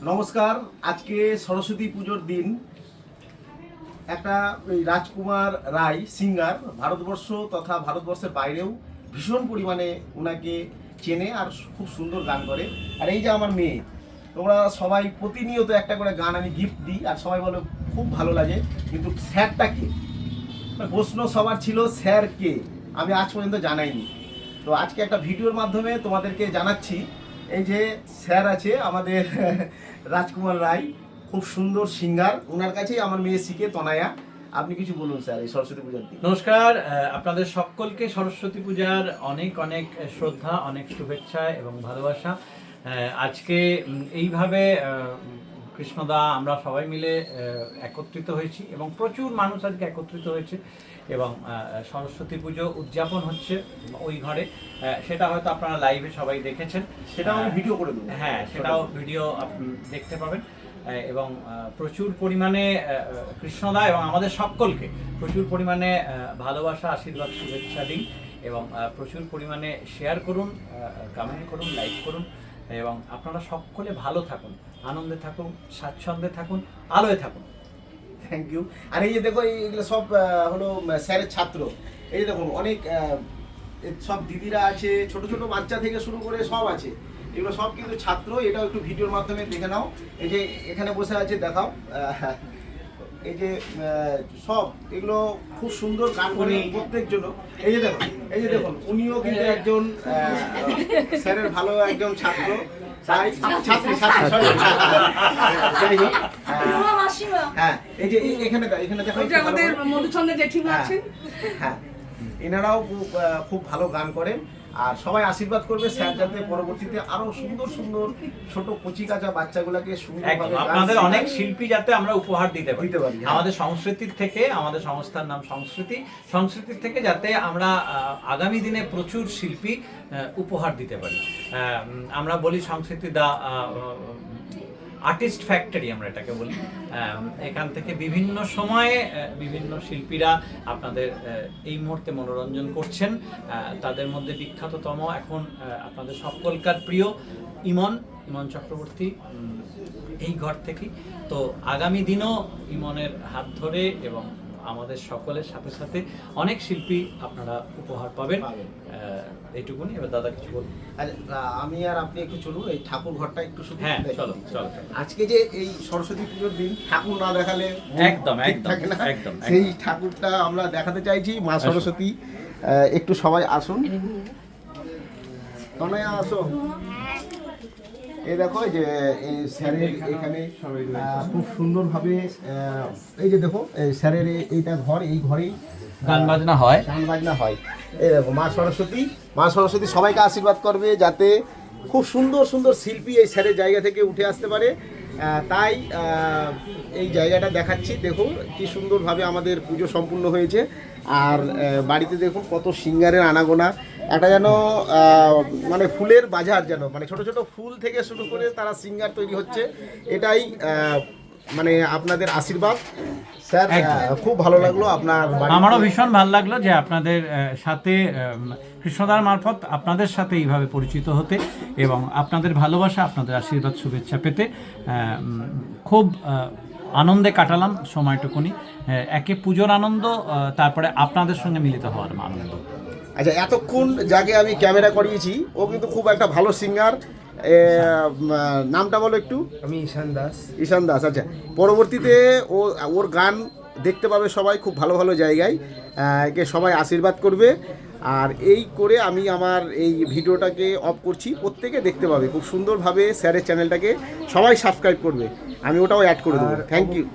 নমস্কার। আজকে সরস্বতী পুজোর দিন একটা রাজকুমার রায় সিঙ্গার ভারতবর্ষ তথা ভারতবর্ষের বাইরেও ভীষণ পরিমাণে ওনাকে চেনে আর খুব সুন্দর গান করে। আর এই যে আমার মেয়ে, তোমরা সবাই প্রতিনিয়ত একটা করে গান আমি গিফট দিই আর সবাই বলে খুব ভালো লাগে, কিন্তু স্যারটা কে? প্রশ্ন সবার ছিল স্যার কে, আমি আজ পর্যন্ত জানাইনি। তো আজকে একটা ভিডিওর মাধ্যমে তোমাদেরকে জানাচ্ছি। এই যে স্যার আছে আমাদের রাজকুমার রায়, খুব সুন্দর সিঙ্গার, ওনার কাছেই আমার মেয়ে শিখে তনয়া। আপনি কিছু বলুন স্যার এই সরস্বতী পূজার দিন। নমস্কার, আপনাদের সকলকে সরস্বতী পূজার অনেক অনেক শ্রদ্ধা, অনেক শুভেচ্ছা এবং ভালোবাসা। আজকে এইভাবে কৃষ্ণদা আমরা সবাই মিলে একত্রিত হয়েছি এবং প্রচুর মানুষ আজকে একত্রিত হয়েছে এবং সরস্বতী পুজো উদযাপন হচ্ছে ওই ঘরে। সেটা হয়তো আপনারা লাইভে সবাই দেখেছেন, সেটা আমি ভিডিও করে দেবো। হ্যাঁ, সেটাও ভিডিও আপনি দেখতে পাবেন। এবং প্রচুর পরিমাণে কৃষ্ণদা এবং আমাদের সকলকে প্রচুর পরিমাণে ভালোবাসা, আশীর্বাদ, শুভেচ্ছা দিন এবং প্রচুর পরিমাণে শেয়ার করুন, কমেন্ট করুন, লাইক করুন এবং আপনারা সকলে ভালো থাকুন, আনন্দে থাকুন, স্বাচ্ছন্দ্যে থাকুন, আলোয় থাকুন। Thank you. আর এই যে দেখো, এইগুলো সব হলো স্যারের ছাত্র। এই দেখুন অনেক সব দিদিরা আছে, ছোট ছোট বাচ্চা থেকে শুরু করে সব আছে, এগুলো সব কিন্তু ছাত্র। এটাও একটু ভিডিওর মাধ্যমে দেখে নাও। এই যে এখানে বসে আছে, দেখাও। এই যে সব এগুলো খুব সুন্দর গান করে প্রত্যেক জন্য। এই যে দেখুন, এই যে দেখুন, উনিও কিন্তু একজন স্যারের ভালো একজন ছাত্র। ছাত্রী ছাত্রী যাই হোক। হ্যাঁ, এই যে এখানে দেখো, আমাদের মধুচন্দ্র জেঠিমা আছেন। হ্যাঁ, এনারাও খুব ভালো গান করেন। আর সবাই আশীর্বাদ করবে স্যার যাতে পরবর্তীতে আরো সুন্দর সুন্দর ছোট কচি কাঁচা বাচ্চাগুলোকে সুন্দরভাবে আপনাদের অনেক শিল্পী যাতে আমরা উপহার দিতে পারি। হ্যাঁ। আমাদের সংস্কৃতির থেকে, আমাদের সংস্থার নাম সংস্কৃতির থেকে যাতে আমরা আগামী দিনে প্রচুর শিল্পী উপহার দিতে পারি। আমরা বলি সংস্কৃতি দা আর্টিস্ট ফ্যাক্টরি, আমরা এটাকে বলি। এখান থেকে বিভিন্ন সময়ে বিভিন্ন শিল্পীরা আপনাদের এই মুহূর্তে মনোরঞ্জন করছেন। তাদের মধ্যে বিখ্যাততম এখন আপনাদের সকলকার প্রিয় ইমন চক্রবর্তী এই ঘর থেকে। তো আগামী দিনও ইমনের হাত ধরে এবং আমাদের সকলের সাথে সাথে অনেক শিল্পী আপনারা উপহার পাবেন। এইটুকুনি। এবার দাদা কিছু বলুন। আমি আর আপনি একটু চলুন, এই ঠাকুর ঘরটা একটু শুধু। হ্যাঁ, চলো। আজকে যে এই সরস্বতী পুজোর দিন ঠাকুর না দেখালে একদম সেই ঠাকুরটা আমরা দেখাতে চাইছি। মা সরস্বতী, একটু সবাই আসুন। তনয়া আসো। এই দেখো, যে এই স্যারের এখানে খুব সুন্দরভাবে এই যে দেখো, এই স্যারের এইটা ঘর, এই ঘরেই গান বাজনা হয়। এই দেখো মা সরস্বতী সবাইকে আশীর্বাদ করবে যাতে খুব সুন্দর সুন্দর শিল্পী এই স্যারের জায়গা থেকে উঠে আসতে পারে। তাই এই জায়গাটা দেখাচ্ছি। দেখুন কি সুন্দরভাবে আমাদের পুজো সম্পূর্ণ হয়েছে। আর বাড়িতে দেখুন কত সিঙ্গারের আনাগোনা, একটা যেন মানে ফুলের বাজার, যেন মানে ছোট ছোট ফুল থেকে শুরু করে তারা সিঙ্গার তৈরি হচ্ছে। এটাই মানে আপনাদের আশীর্বাদ। স্যার, খুব ভালো লাগলো আপনার। আমারও ভীষণ ভালো লাগলো যে আপনাদের সাথে কৃষ্ণদার মারফত আপনাদের সাথে এইভাবে পরিচিত হতে এবং আপনাদের ভালোবাসা, আপনাদের আশীর্বাদ, শুভেচ্ছা পেতে খুব আনন্দে কাটালাম সময়টুকুনি। একে পুজোর আনন্দ, তারপরে আপনাদের সঙ্গে মিলিত হওয়ার আনন্দ। আচ্ছা, এতক্ষণ যাকে আমি ক্যামেরা করিয়েছি ও কিন্তু খুব একটা ভালো সিঙ্গার। নামটা বলো একটু। আমি ঈশান দাস। আচ্ছা, পরবর্তীতে ওর গান দেখতে পাবে সবাই খুব ভালো ভালো জায়গায়। একে সবাই আশীর্বাদ করবে। আর এই করে আমি আমার এই ভিডিওটাকে অফ করছি, প্রত্যেকে দেখতে পাবে খুব সুন্দরভাবে। স্যারের চ্যানেলটাকে সবাই সাবস্ক্রাইব করবে, আমি ওটাও অ্যাড করে দেবো। Thank you.